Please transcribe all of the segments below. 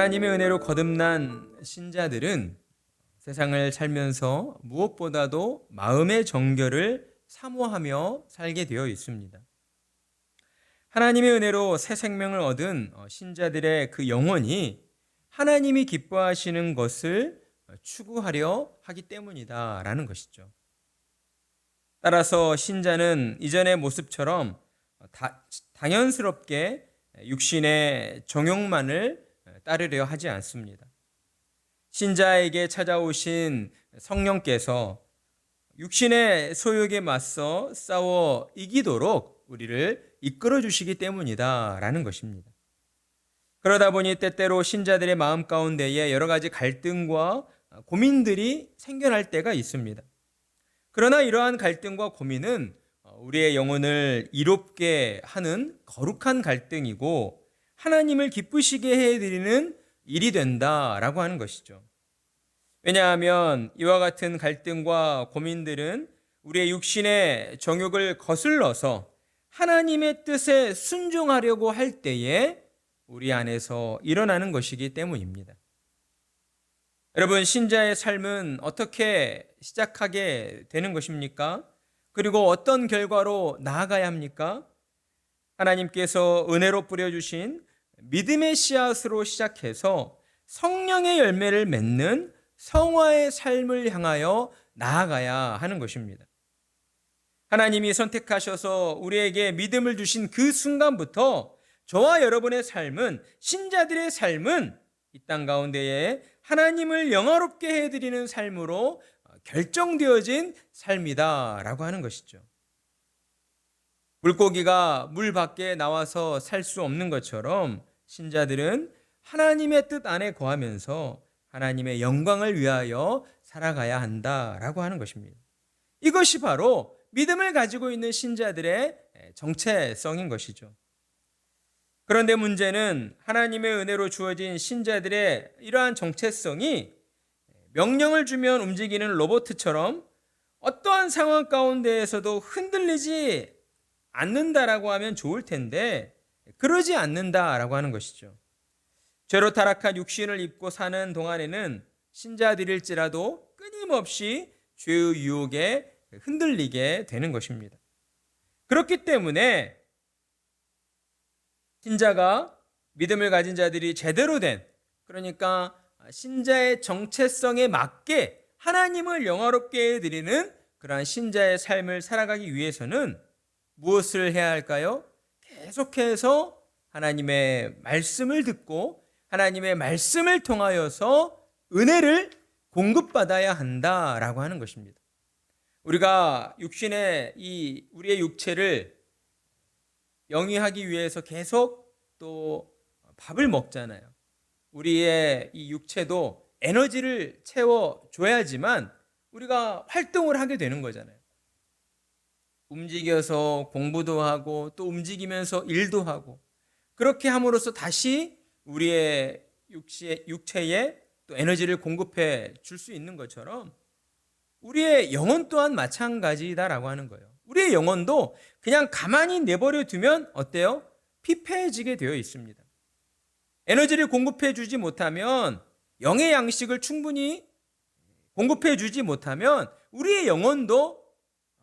하나님의 은혜로 거듭난 신자들은 세상을 살면서 무엇보다도 마음의 정결을 사모하며 살게 되어 있습니다. 하나님의 은혜로 새 생명을 얻은 신자들의 그 영혼이 하나님이 기뻐하시는 것을 추구하려 하기 때문이다라는 것이죠. 따라서 신자는 이전의 모습처럼 당연스럽게 육신의 정욕만을 따르려 하지 않습니다. 신자에게 찾아오신 성령께서 육신의 소욕에 맞서 싸워 이기도록 우리를 이끌어 주시기 때문이다라는 것입니다. 그러다 보니 때때로 신자들의 마음 가운데에 여러 가지 갈등과 고민들이 생겨날 때가 있습니다. 그러나 이러한 갈등과 고민은 우리의 영혼을 이롭게 하는 거룩한 갈등이고 하나님을 기쁘시게 해드리는 일이 된다라고 하는 것이죠. 왜냐하면 이와 같은 갈등과 고민들은 우리의 육신의 정욕을 거슬러서 하나님의 뜻에 순종하려고 할 때에 우리 안에서 일어나는 것이기 때문입니다. 여러분, 신자의 삶은 어떻게 시작하게 되는 것입니까? 그리고 어떤 결과로 나아가야 합니까? 하나님께서 은혜로 뿌려주신 믿음의 씨앗으로 시작해서 성령의 열매를 맺는 성화의 삶을 향하여 나아가야 하는 것입니다. 하나님이 선택하셔서 우리에게 믿음을 주신 그 순간부터 저와 여러분의 삶은, 신자들의 삶은 이 땅 가운데에 하나님을 영화롭게 해드리는 삶으로 결정되어진 삶이다라고 하는 것이죠. 물고기가 물 밖에 나와서 살 수 없는 것처럼 신자들은 하나님의 뜻 안에 거하면서 하나님의 영광을 위하여 살아가야 한다라고 하는 것입니다. 이것이 바로 믿음을 가지고 있는 신자들의 정체성인 것이죠. 그런데 문제는 하나님의 은혜로 주어진 신자들의 이러한 정체성이 명령을 주면 움직이는 로봇처럼 어떠한 상황 가운데에서도 흔들리지 않는다라고 하면 좋을 텐데 그러지 않는다라고 하는 것이죠. 죄로 타락한 육신을 입고 사는 동안에는 신자들일지라도 끊임없이 죄의 유혹에 흔들리게 되는 것입니다. 그렇기 때문에 신자가, 믿음을 가진 자들이 제대로 된, 그러니까 신자의 정체성에 맞게 하나님을 영화롭게 해드리는 그러한 신자의 삶을 살아가기 위해서는 무엇을 해야 할까요? 계속해서 하나님의 말씀을 듣고 하나님의 말씀을 통하여서 은혜를 공급받아야 한다라고 하는 것입니다. 우리가 우리의 육체를 영위하기 위해서 계속 또 밥을 먹잖아요. 우리의 이 육체도 에너지를 채워줘야지만 우리가 활동을 하게 되는 거잖아요. 움직여서 공부도 하고 또 움직이면서 일도 하고 그렇게 함으로써 다시 우리의 육체에 또 에너지를 공급해 줄 수 있는 것처럼 우리의 영혼 또한 마찬가지다라고 하는 거예요. 우리의 영혼도 그냥 가만히 내버려 두면 어때요? 피폐해지게 되어 있습니다. 에너지를 공급해 주지 못하면, 영의 양식을 충분히 공급해 주지 못하면 우리의 영혼도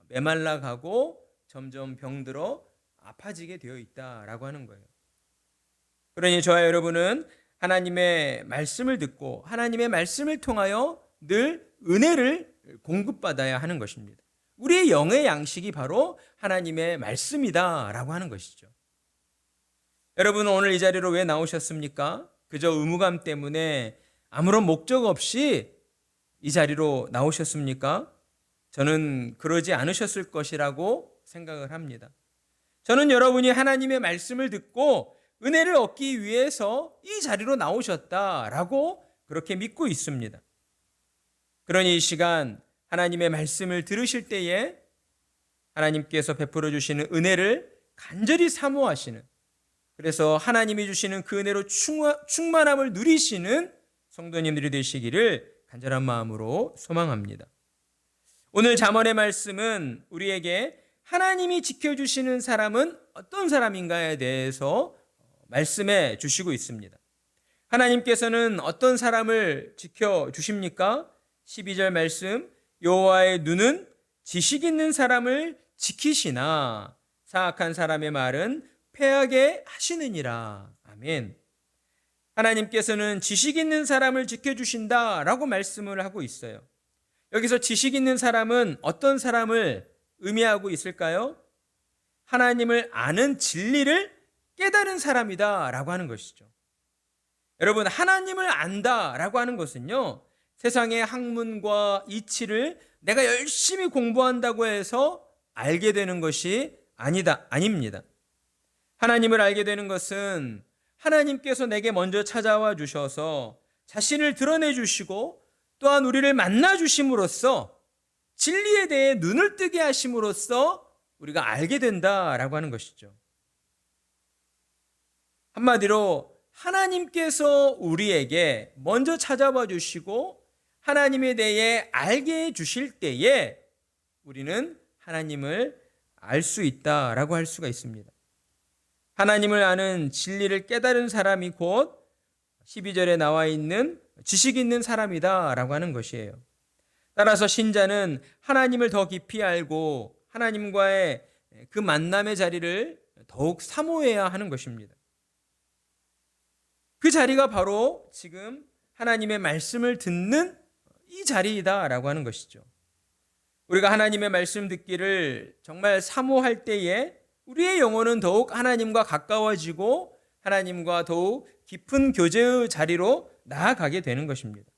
메말라 가고 점점 병들어 아파지게 되어 있다라고 하는 거예요. 그러니 저와 여러분은 하나님의 말씀을 듣고 하나님의 말씀을 통하여 늘 은혜를 공급받아야 하는 것입니다. 우리의 영의 양식이 바로 하나님의 말씀이다라고 하는 것이죠. 여러분, 오늘 이 자리로 왜 나오셨습니까? 그저 의무감 때문에 아무런 목적 없이 이 자리로 나오셨습니까? 저는 그러지 않으셨을 것이라고 생각을 합니다. 저는 여러분이 하나님의 말씀을 듣고 은혜를 얻기 위해서 이 자리로 나오셨다라고 그렇게 믿고 있습니다. 그러니 이 시간 하나님의 말씀을 들으실 때에 하나님께서 베풀어 주시는 은혜를 간절히 사모하시는, 그래서 하나님이 주시는 그 은혜로 충만함을 누리시는 성도님들이 되시기를 간절한 마음으로 소망합니다. 오늘 잠언의 말씀은 우리에게 하나님이 지켜주시는 사람은 어떤 사람인가에 대해서 말씀해 주시고 있습니다. 하나님께서는 어떤 사람을 지켜주십니까? 12절 말씀, 여호와의 눈은 지식 있는 사람을 지키시나 사악한 사람의 말은 패하게 하시느니라. 아멘. 하나님께서는 지식 있는 사람을 지켜주신다라고 말씀을 하고 있어요. 여기서 지식 있는 사람은 어떤 사람을 의미하고 있을까요? 하나님을 아는 진리를 깨달은 사람이다라고 하는 것이죠. 여러분, 하나님을 안다라고 하는 것은요, 세상의 학문과 이치를 내가 열심히 공부한다고 해서 알게 되는 것이 아닙니다. 하나님을 알게 되는 것은 하나님께서 내게 먼저 찾아와 주셔서 자신을 드러내 주시고 또한 우리를 만나 주심으로써 진리에 대해 눈을 뜨게 하심으로써 우리가 알게 된다라고 하는 것이죠. 한마디로 하나님께서 우리에게 먼저 찾아와 주시고 하나님에 대해 알게 해 주실 때에 우리는 하나님을 알 수 있다라고 할 수가 있습니다. 하나님을 아는 진리를 깨달은 사람이 곧 12절에 나와 있는 지식 있는 사람이다라고 하는 것이에요. 따라서 신자는 하나님을 더 깊이 알고 하나님과의 그 만남의 자리를 더욱 사모해야 하는 것입니다. 그 자리가 바로 지금 하나님의 말씀을 듣는 이 자리이다라고 하는 것이죠. 우리가 하나님의 말씀 듣기를 정말 사모할 때에 우리의 영혼은 더욱 하나님과 가까워지고 하나님과 더욱 깊은 교제의 자리로 나아가게 되는 것입니다.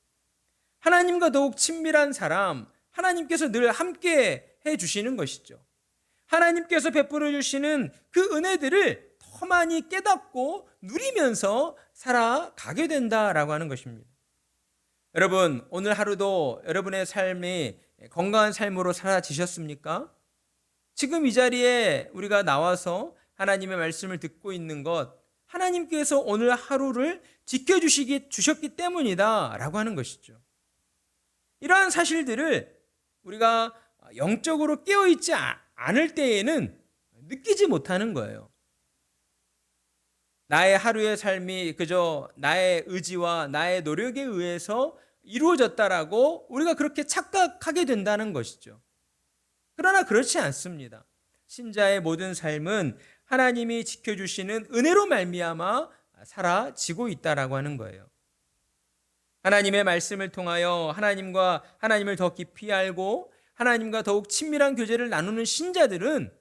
하나님과 더욱 친밀한 사람, 하나님께서 늘 함께 해주시는 것이죠. 하나님께서 베풀어 주시는 그 은혜들을 더 많이 깨닫고 누리면서 살아가게 된다라고 하는 것입니다. 여러분, 오늘 하루도 여러분의 삶이 건강한 삶으로 살아지셨습니까? 지금 이 자리에 우리가 나와서 하나님의 말씀을 듣고 있는 것, 하나님께서 오늘 하루를 지켜주셨기 때문이다 라고 하는 것이죠. 이러한 사실들을 우리가 영적으로 깨어있지 않을 때에는 느끼지 못하는 거예요. 나의 하루의 삶이 그저 나의 의지와 나의 노력에 의해서 이루어졌다라고 우리가 그렇게 착각하게 된다는 것이죠. 그러나 그렇지 않습니다. 신자의 모든 삶은 하나님이 지켜주시는 은혜로 말미암아 살아지고 있다라고 하는 거예요. 하나님의 말씀을 통하여 하나님을 더 깊이 알고 하나님과 더욱 친밀한 교제를 나누는 신자들은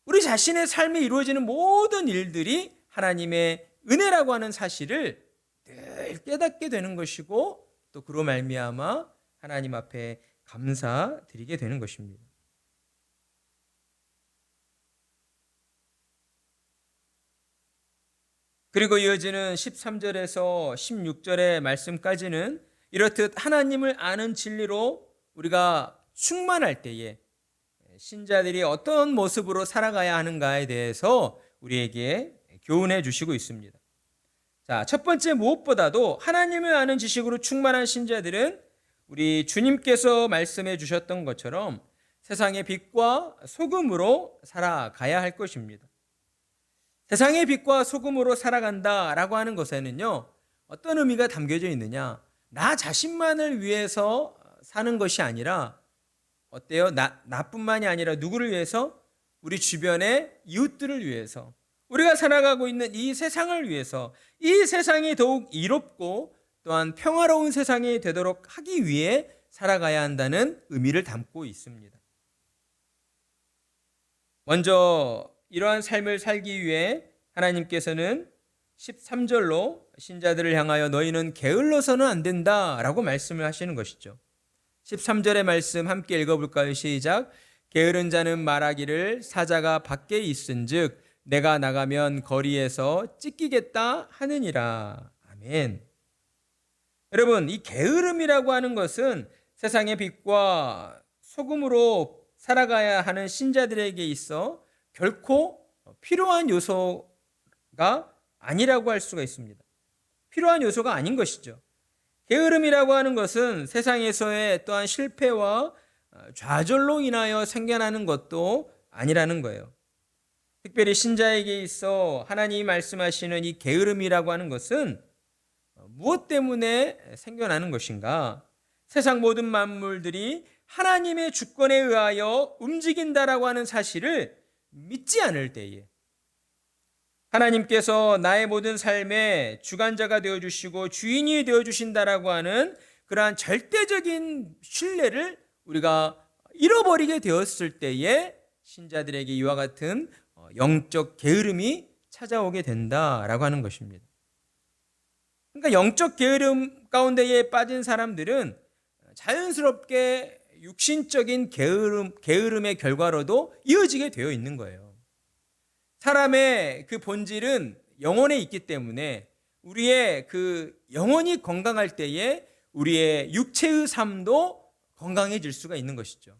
우리 자신의 삶에 이루어지는 모든 일들이 하나님의 은혜라고 하는 사실을 늘 깨닫게 되는 것이고 또 그로 말미암아 하나님 앞에 감사드리게 되는 것입니다. 그리고 이어지는 13절에서 16절의 말씀까지는 이렇듯 하나님을 아는 진리로 우리가 충만할 때에 신자들이 어떤 모습으로 살아가야 하는가에 대해서 우리에게 교훈해 주시고 있습니다. 자, 첫 번째, 무엇보다도 하나님을 아는 지식으로 충만한 신자들은 우리 주님께서 말씀해 주셨던 것처럼 세상의 빛과 소금으로 살아가야 할 것입니다. 세상의 빛과 소금으로 살아간다라고 하는 것에는요, 어떤 의미가 담겨져 있느냐? 나 자신만을 위해서 사는 것이 아니라 어때요? 나뿐만이 아니라 누구를 위해서? 우리 주변의 이웃들을 위해서, 우리가 살아가고 있는 이 세상을 위해서, 이 세상이 더욱 이롭고 또한 평화로운 세상이 되도록 하기 위해 살아가야 한다는 의미를 담고 있습니다. 먼저 이러한 삶을 살기 위해 하나님께서는 13절로 신자들을 향하여 너희는 게을러서는 안 된다라고 말씀을 하시는 것이죠. 13절의 말씀 함께 읽어볼까요? 시작. 게으른 자는 말하기를 사자가 밖에 있은즉 내가 나가면 거리에서 찢기겠다 하느니라. 아멘. 여러분, 이 게으름이라고 하는 것은 세상의 빛과 소금으로 살아가야 하는 신자들에게 있어 결코 필요한 요소가 아니라고 할 수가 있습니다. 필요한 요소가 아닌 것이죠. 게으름이라고 하는 것은 세상에서의 또한 실패와 좌절로 인하여 생겨나는 것도 아니라는 거예요. 특별히 신자에게 있어 하나님이 말씀하시는 이 게으름이라고 하는 것은 무엇 때문에 생겨나는 것인가? 세상 모든 만물들이 하나님의 주권에 의하여 움직인다라고 하는 사실을 믿지 않을 때에, 하나님께서 나의 모든 삶의 주관자가 되어주시고 주인이 되어주신다라고 하는 그러한 절대적인 신뢰를 우리가 잃어버리게 되었을 때에 신자들에게 이와 같은 영적 게으름이 찾아오게 된다라고 하는 것입니다. 그러니까 영적 게으름 가운데에 빠진 사람들은 자연스럽게 육신적인 게으름의 결과로도 이어지게 되어 있는 거예요. 사람의 그 본질은 영혼에 있기 때문에 우리의 그 영혼이 건강할 때에 우리의 육체의 삶도 건강해질 수가 있는 것이죠.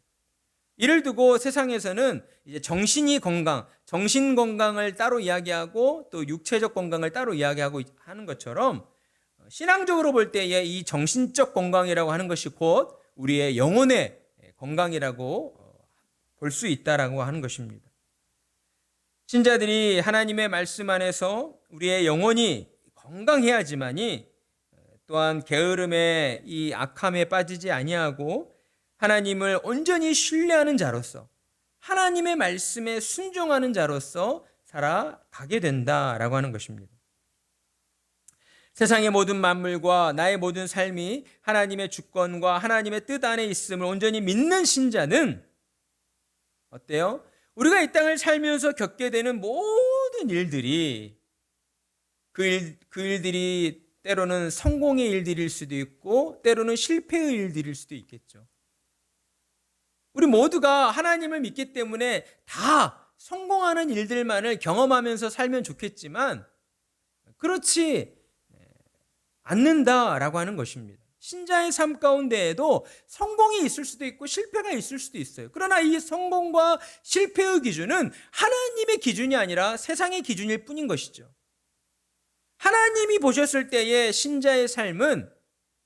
이를 두고 세상에서는 이제 정신이 건강, 정신 건강을 따로 이야기하고 또 육체적 건강을 따로 이야기하고 하는 것처럼 신앙적으로 볼 때에 이 정신적 건강이라고 하는 것이 곧 우리의 영혼의 건강이라고 볼 수 있다라고 하는 것입니다. 신자들이 하나님의 말씀 안에서 우리의 영혼이 건강해야지만이 또한 게으름의 이 악함에 빠지지 아니하고 하나님을 온전히 신뢰하는 자로서 하나님의 말씀에 순종하는 자로서 살아가게 된다라고 하는 것입니다. 세상의 모든 만물과 나의 모든 삶이 하나님의 주권과 하나님의 뜻 안에 있음을 온전히 믿는 신자는 어때요? 우리가 이 땅을 살면서 겪게 되는 모든 일들이 그 일들이 때로는 성공의 일들일 수도 있고 때로는 실패의 일들일 수도 있겠죠. 우리 모두가 하나님을 믿기 때문에 다 성공하는 일들만을 경험하면서 살면 좋겠지만 그렇지 않는다라고 하는 것입니다. 신자의 삶 가운데에도 성공이 있을 수도 있고 실패가 있을 수도 있어요. 그러나 이 성공과 실패의 기준은 하나님의 기준이 아니라 세상의 기준일 뿐인 것이죠. 하나님이 보셨을 때의 신자의 삶은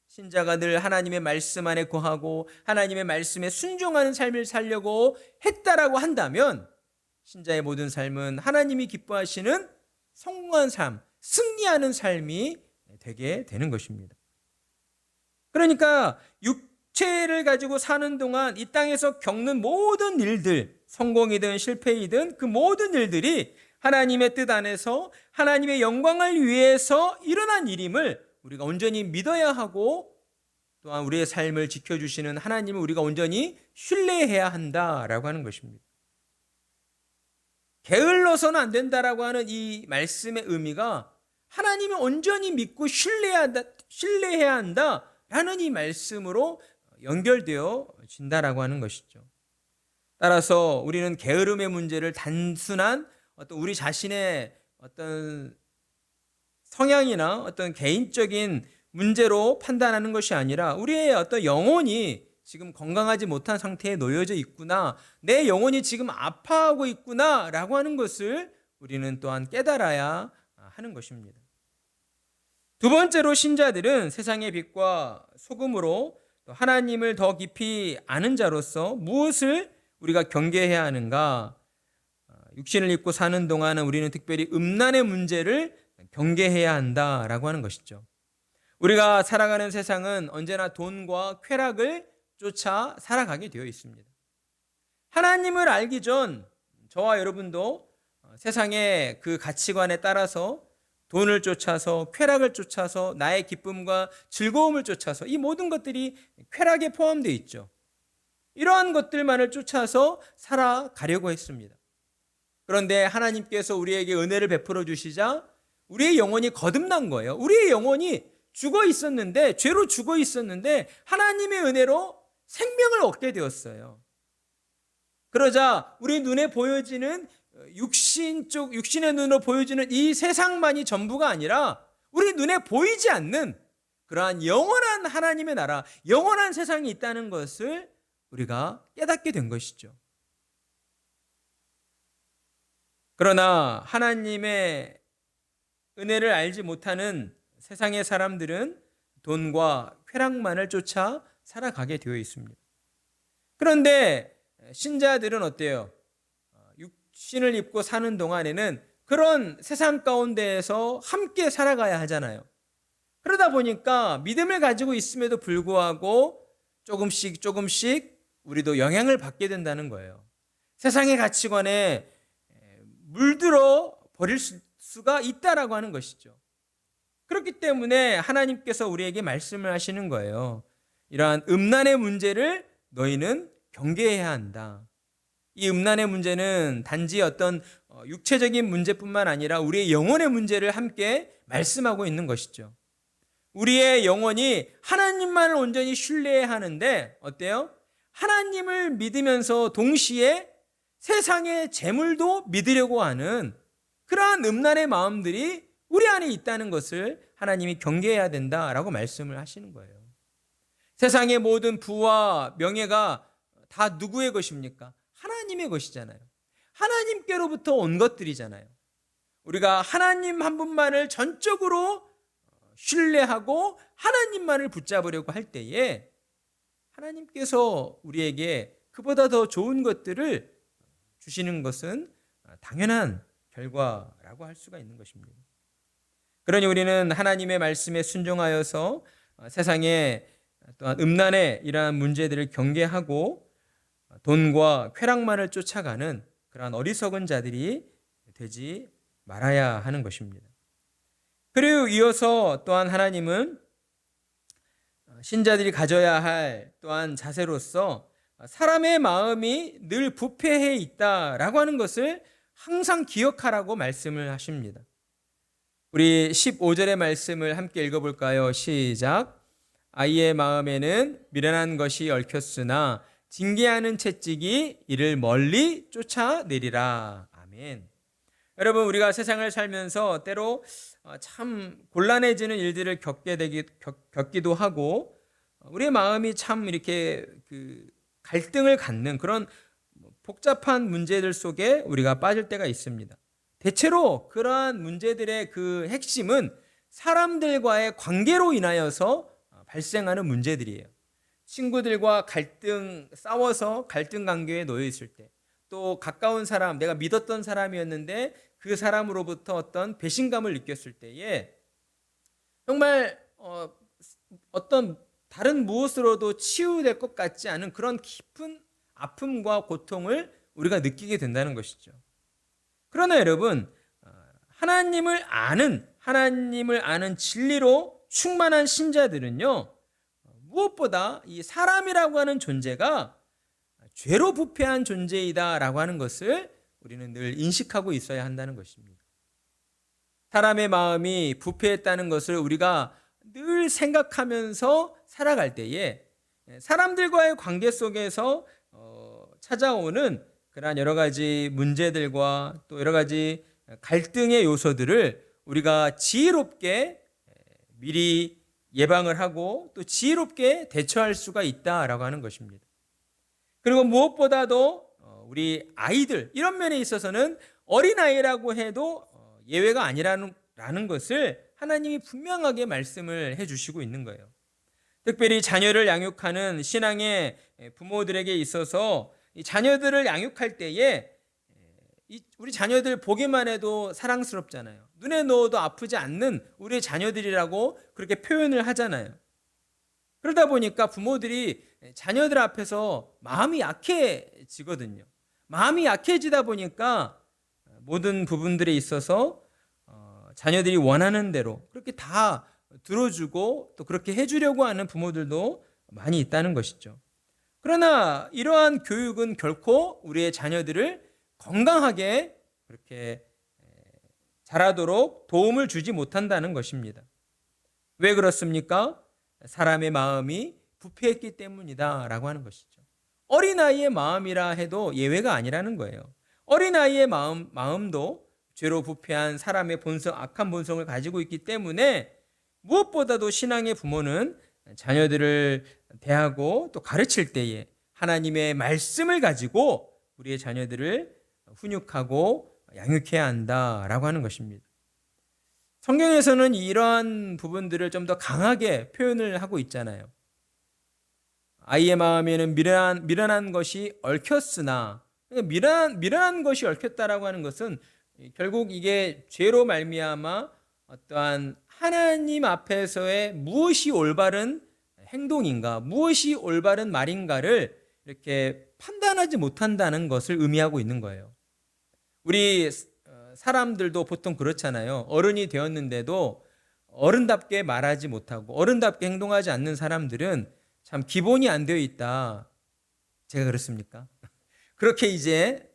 신자가 늘 하나님의 말씀 안에 거하고 하나님의 말씀에 순종하는 삶을 살려고 했다라고 한다면 신자의 모든 삶은 하나님이 기뻐하시는 성공한 삶, 승리하는 삶이 되게 되는 것입니다. 그러니까 육체를 가지고 사는 동안 이 땅에서 겪는 모든 일들, 성공이든 실패이든 그 모든 일들이 하나님의 뜻 안에서 하나님의 영광을 위해서 일어난 일임을 우리가 온전히 믿어야 하고 또한 우리의 삶을 지켜주시는 하나님을 우리가 온전히 신뢰해야 한다라고 하는 것입니다. 게을러서는 안 된다라고 하는 이 말씀의 의미가 하나님을 온전히 믿고 신뢰해야 한다라는 이 말씀으로 연결되어진다라고 하는 것이죠. 따라서 우리는 게으름의 문제를 단순한 어떤 우리 자신의 어떤 성향이나 어떤 개인적인 문제로 판단하는 것이 아니라 우리의 어떤 영혼이 지금 건강하지 못한 상태에 놓여져 있구나, 내 영혼이 지금 아파하고 있구나 라고 하는 것을 우리는 또한 깨달아야 하는 것입니다. 두 번째로 신자들은 세상의 빛과 소금으로 하나님을 더 깊이 아는 자로서 무엇을 우리가 경계해야 하는가? 육신을 입고 사는 동안은 우리는 특별히 음란의 문제를 경계해야 한다라고 하는 것이죠. 우리가 살아가는 세상은 언제나 돈과 쾌락을 쫓아 살아가게 되어 있습니다. 하나님을 알기 전 저와 여러분도 세상의 그 가치관에 따라서 돈을 쫓아서 쾌락을 쫓아서 나의 기쁨과 즐거움을 쫓아서 이 모든 것들이 쾌락에 포함되어 있죠. 이러한 것들만을 쫓아서 살아가려고 했습니다. 그런데 하나님께서 우리에게 은혜를 베풀어 주시자 우리의 영혼이 거듭난 거예요. 우리의 영혼이 죽어 있었는데, 죄로 죽어 있었는데 하나님의 은혜로 생명을 얻게 되었어요. 그러자 우리 눈에 보여지는 육신의 눈으로 보여지는 이 세상만이 전부가 아니라 우리 눈에 보이지 않는 그러한 영원한 하나님의 나라, 영원한 세상이 있다는 것을 우리가 깨닫게 된 것이죠. 그러나 하나님의 은혜를 알지 못하는 세상의 사람들은 돈과 쾌락만을 쫓아 살아가게 되어 있습니다. 그런데 신자들은 어때요? 육신을 입고 사는 동안에는 그런 세상 가운데에서 함께 살아가야 하잖아요. 그러다 보니까 믿음을 가지고 있음에도 불구하고 조금씩 우리도 영향을 받게 된다는 거예요. 세상의 가치관에 물들어 버릴 수가 있다라고 하는 것이죠. 그렇기 때문에 하나님께서 우리에게 말씀을 하시는 거예요. 이러한 음란의 문제를 너희는 경계해야 한다. 이 음란의 문제는 단지 어떤 육체적인 문제뿐만 아니라 우리의 영혼의 문제를 함께 말씀하고 있는 것이죠. 우리의 영혼이 하나님만을 온전히 신뢰해야 하는데 어때요? 하나님을 믿으면서 동시에 세상의 재물도 믿으려고 하는 그러한 음란의 마음들이 우리 안에 있다는 것을 하나님이 경계해야 된다라고 말씀을 하시는 거예요. 세상의 모든 부와 명예가 다 누구의 것입니까? 하나님의 것이잖아요. 하나님께로부터 온 것들이잖아요. 우리가 하나님 한 분만을 전적으로 신뢰하고 하나님만을 붙잡으려고 할 때에 하나님께서 우리에게 그보다 더 좋은 것들을 주시는 것은 당연한 결과라고 할 수가 있는 것입니다. 그러니 우리는 하나님의 말씀에 순종하여서 세상에 또한 음란의 이러한 문제들을 경계하고 돈과 쾌락만을 쫓아가는 그러한 어리석은 자들이 되지 말아야 하는 것입니다. 그리고 이어서 또한 하나님은 신자들이 가져야 할 또한 자세로서 사람의 마음이 늘 부패해 있다라고 하는 것을 항상 기억하라고 말씀을 하십니다. 우리 15절의 말씀을 함께 읽어볼까요? 시작. 아이의 마음에는 미련한 것이 얽혔으나 징계하는 채찍이 이를 멀리 쫓아내리라. 아멘. 여러분, 우리가 세상을 살면서 때로 참 곤란해지는 일들을 겪기도 하고 우리의 마음이 참 이렇게 갈등을 갖는 그런 복잡한 문제들 속에 우리가 빠질 때가 있습니다. 대체로 그러한 문제들의 그 핵심은 사람들과의 관계로 인하여서 발생하는 문제들이에요. 친구들과 싸워서 갈등 관계에 놓여 있을 때, 또 가까운 사람, 내가 믿었던 사람이었는데 그 사람으로부터 어떤 배신감을 느꼈을 때에 정말 어떤 다른 무엇으로도 치유될 것 같지 않은 그런 깊은 아픔과 고통을 우리가 느끼게 된다는 것이죠. 그러나 여러분, 하나님을 아는 진리로 충만한 신자들은요, 무엇보다 이 사람이라고 하는 존재가 죄로 부패한 존재이다라고 하는 것을 우리는 늘 인식하고 있어야 한다는 것입니다. 사람의 마음이 부패했다는 것을 우리가 늘 생각하면서 살아갈 때에 사람들과의 관계 속에서 찾아오는 그러한 여러 가지 문제들과 또 여러 가지 갈등의 요소들을 우리가 지혜롭게 미리 예방을 하고 또 지혜롭게 대처할 수가 있다라고 하는 것입니다. 그리고 무엇보다도 우리 아이들 이런 면에 있어서는 어린아이라고 해도 예외가 아니라는 것을 하나님이 분명하게 말씀을 해주시고 있는 거예요. 특별히 자녀를 양육하는 신앙의 부모들에게 있어서 이 자녀들을 양육할 때에 우리 자녀들 보기만 해도 사랑스럽잖아요. 눈에 넣어도 아프지 않는 우리의 자녀들이라고 그렇게 표현을 하잖아요. 그러다 보니까 부모들이 자녀들 앞에서 마음이 약해지거든요. 마음이 약해지다 보니까 모든 부분들에 있어서 자녀들이 원하는 대로 그렇게 다 들어주고 또 그렇게 해주려고 하는 부모들도 많이 있다는 것이죠. 그러나 이러한 교육은 결코 우리의 자녀들을 건강하게 그렇게 자라도록 도움을 주지 못한다는 것입니다. 왜 그렇습니까? 사람의 마음이 부패했기 때문이다라고 하는 것이죠. 어린아이의 마음이라 해도 예외가 아니라는 거예요. 어린아이의 마음도 죄로 부패한 사람의 악한 본성을 가지고 있기 때문에 무엇보다도 신앙의 부모는 자녀들을 대하고 또 가르칠 때에 하나님의 말씀을 가지고 우리의 자녀들을 훈육하고 양육해야 한다라고 하는 것입니다. 성경에서는 이러한 부분들을 좀 더 강하게 표현을 하고 있잖아요. 아이의 마음에는 미련한 것이 얽혔으나, 미련한 것이 얽혔다라고 하는 것은 결국 이게 죄로 말미암아 어떠한 하나님 앞에서의 무엇이 올바른 행동인가, 무엇이 올바른 말인가를 이렇게 판단하지 못한다는 것을 의미하고 있는 거예요. 우리 사람들도 보통 그렇잖아요. 어른이 되었는데도 어른답게 말하지 못하고 어른답게 행동하지 않는 사람들은 참 기본이 안 되어 있다. 제가 그렇습니까? 그렇게 이제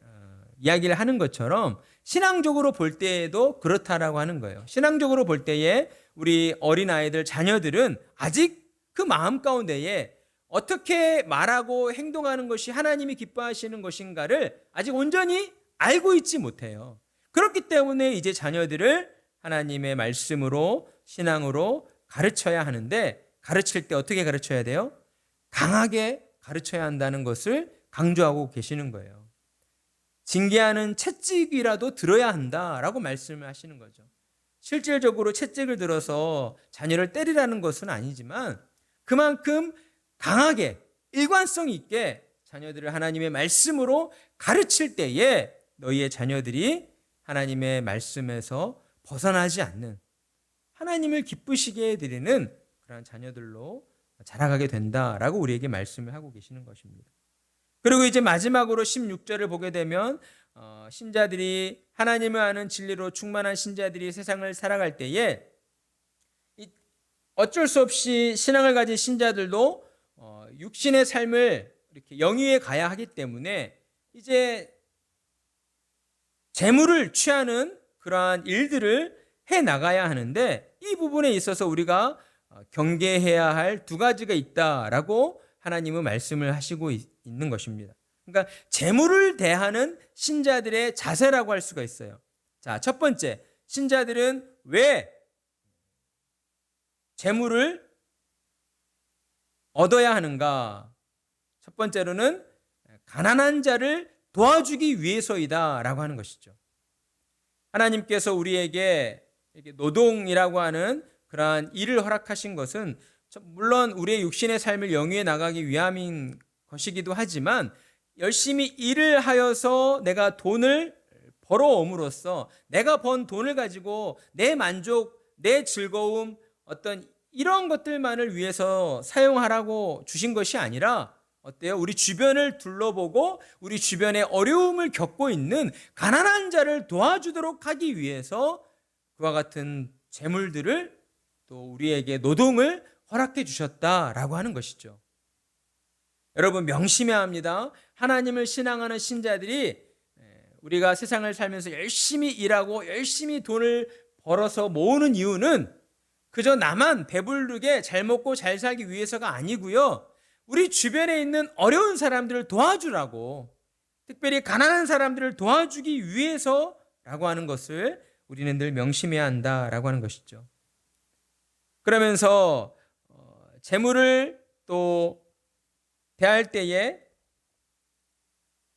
이야기를 하는 것처럼 신앙적으로 볼 때에도 그렇다라고 하는 거예요. 신앙적으로 볼 때에 우리 어린아이들, 자녀들은 아직 그 마음 가운데에 어떻게 말하고 행동하는 것이 하나님이 기뻐하시는 것인가를 아직 온전히 알고 있지 못해요. 그렇기 때문에 이제 자녀들을 하나님의 말씀으로, 신앙으로 가르쳐야 하는데, 가르칠 때 어떻게 가르쳐야 돼요? 강하게 가르쳐야 한다는 것을 강조하고 계시는 거예요. 징계하는 채찍이라도 들어야 한다라고 말씀을 하시는 거죠. 실질적으로 채찍을 들어서 자녀를 때리라는 것은 아니지만 그만큼 강하게 일관성 있게 자녀들을 하나님의 말씀으로 가르칠 때에 너희의 자녀들이 하나님의 말씀에서 벗어나지 않는, 하나님을 기쁘시게 해드리는 그런 자녀들로 자라가게 된다라고 우리에게 말씀을 하고 계시는 것입니다. 그리고 이제 마지막으로 16절을 보게 되면 신자들이 하나님을 아는 진리로 충만한 신자들이 세상을 살아갈 때에 어쩔 수 없이 신앙을 가진 신자들도 육신의 삶을 이렇게 영위해 가야 하기 때문에 이제 재물을 취하는 그러한 일들을 해 나가야 하는데, 이 부분에 있어서 우리가 경계해야 할 두 가지가 있다라고 하나님은 말씀을 하시고 있는 것입니다. 그러니까 재물을 대하는 신자들의 자세라고 할 수가 있어요. 자, 첫 번째, 신자들은 왜 재물을 얻어야 하는가? 첫 번째로는 가난한 자를 도와주기 위해서이다라고 하는 것이죠. 하나님께서 우리에게 이렇게 노동이라고 하는 그러한 일을 허락하신 것은 물론 우리의 육신의 삶을 영위해 나가기 위함인 것이기도 하지만, 열심히 일을 하여서 내가 돈을 벌어옴으로써 내가 번 돈을 가지고 내 만족, 내 즐거움, 어떤 이런 것들만을 위해서 사용하라고 주신 것이 아니라, 어때요? 우리 주변을 둘러보고 우리 주변에 어려움을 겪고 있는 가난한 자를 도와주도록 하기 위해서 그와 같은 재물들을, 또 우리에게 노동을 허락해 주셨다라고 하는 것이죠. 여러분, 명심해야 합니다. 하나님을 신앙하는 신자들이 우리가 세상을 살면서 열심히 일하고 열심히 돈을 벌어서 모으는 이유는 그저 나만 배부르게 잘 먹고 잘 살기 위해서가 아니고요, 우리 주변에 있는 어려운 사람들을 도와주라고, 특별히 가난한 사람들을 도와주기 위해서라고 하는 것을 우리는 늘 명심해야 한다라고 하는 것이죠. 그러면서 재물을 또 대할 때에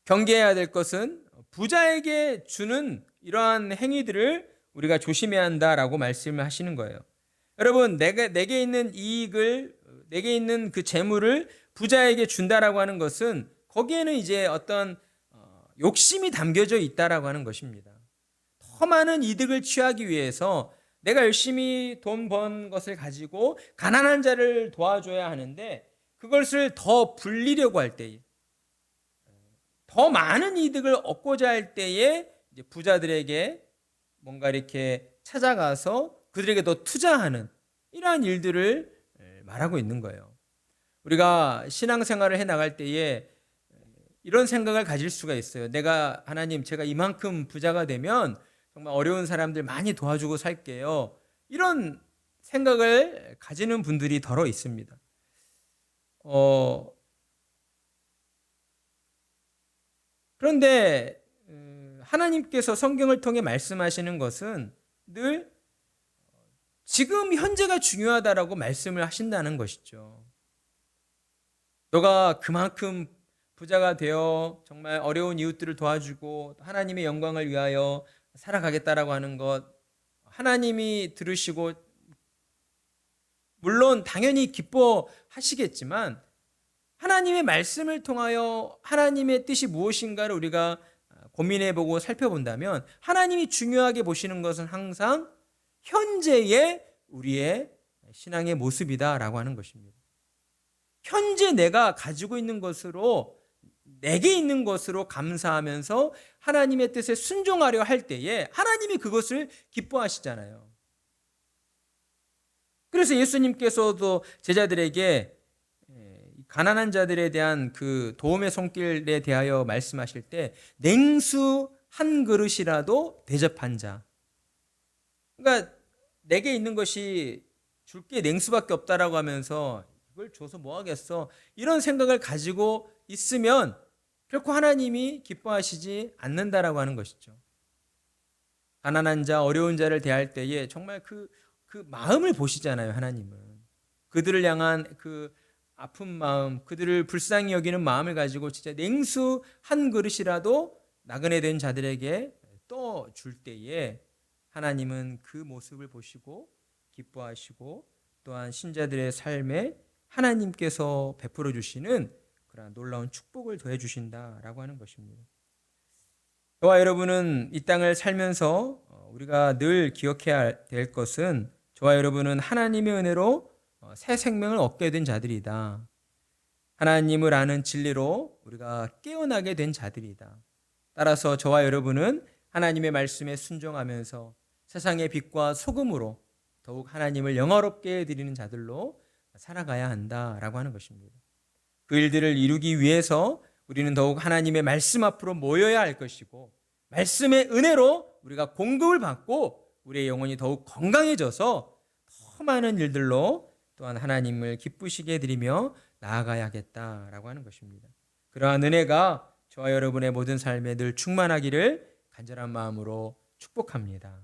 경계해야 될 것은 부자에게 주는 이러한 행위들을 우리가 조심해야 한다라고 말씀을 하시는 거예요. 여러분, 내게 있는 이익을, 내게 있는 그 재물을 부자에게 준다라고 하는 것은 거기에는 이제 어떤 욕심이 담겨져 있다라고 하는 것입니다. 더 많은 이득을 취하기 위해서 내가 열심히 돈 번 것을 가지고 가난한 자를 도와줘야 하는데, 그것을 더 불리려고 할 때에, 더 많은 이득을 얻고자 할 때에 이제 부자들에게 뭔가 이렇게 찾아가서 그들에게 더 투자하는 이러한 일들을 말하고 있는 거예요. 우리가 신앙생활을 해나갈 때에 이런 생각을 가질 수가 있어요. 내가, 하나님, 제가 이만큼 부자가 되면 정말 어려운 사람들 많이 도와주고 살게요. 이런 생각을 가지는 분들이 더러 있습니다. 그런데 하나님께서 성경을 통해 말씀하시는 것은 늘 지금 현재가 중요하다라고 말씀을 하신다는 것이죠. 너가 그만큼 부자가 되어 정말 어려운 이웃들을 도와주고 하나님의 영광을 위하여 살아가겠다라고 하는 것, 하나님이 들으시고 물론 당연히 기뻐하시겠지만, 하나님의 말씀을 통하여 하나님의 뜻이 무엇인가를 우리가 고민해보고 살펴본다면, 하나님이 중요하게 보시는 것은 항상 현재의 우리의 신앙의 모습이다라고 하는 것입니다. 현재 내가 가지고 있는 것으로, 내게 있는 것으로 감사하면서 하나님의 뜻에 순종하려 할 때에 하나님이 그것을 기뻐하시잖아요. 그래서 예수님께서도 제자들에게 가난한 자들에 대한 그 도움의 손길에 대하여 말씀하실 때 냉수 한 그릇이라도 대접한 자, 그러니까 내게 있는 것이 줄 게 냉수밖에 없다라고 하면서 이걸 줘서 뭐 하겠어, 이런 생각을 가지고 있으면 결코 하나님이 기뻐하시지 않는다라고 하는 것이죠. 가난한 자, 어려운 자를 대할 때에 정말 그 마음을 보시잖아요. 하나님은 그들을 향한 그 아픈 마음, 그들을 불쌍히 여기는 마음을 가지고 진짜 냉수 한 그릇이라도 나그네 된 자들에게 떠 줄 때에 하나님은 그 모습을 보시고 기뻐하시고 또한 신자들의 삶에 하나님께서 베풀어 주시는 그러한 놀라운 축복을 더해 주신다라고 하는 것입니다. 저와 여러분은 이 땅을 살면서 우리가 늘 기억해야 될 것은, 저와 여러분은 하나님의 은혜로 새 생명을 얻게 된 자들이다. 하나님을 아는 진리로 우리가 깨어나게 된 자들이다. 따라서 저와 여러분은 하나님의 말씀에 순종하면서 세상의 빛과 소금으로 더욱 하나님을 영화롭게 드리는 자들로 살아가야 한다라고 하는 것입니다. 그 일들을 이루기 위해서 우리는 더욱 하나님의 말씀 앞으로 모여야 할 것이고, 말씀의 은혜로 우리가 공급을 받고 우리의 영혼이 더욱 건강해져서 더 많은 일들로 또한 하나님을 기쁘시게 해드리며 나아가야겠다라고 하는 것입니다. 그러한 은혜가 저와 여러분의 모든 삶에 늘 충만하기를 간절한 마음으로 축복합니다.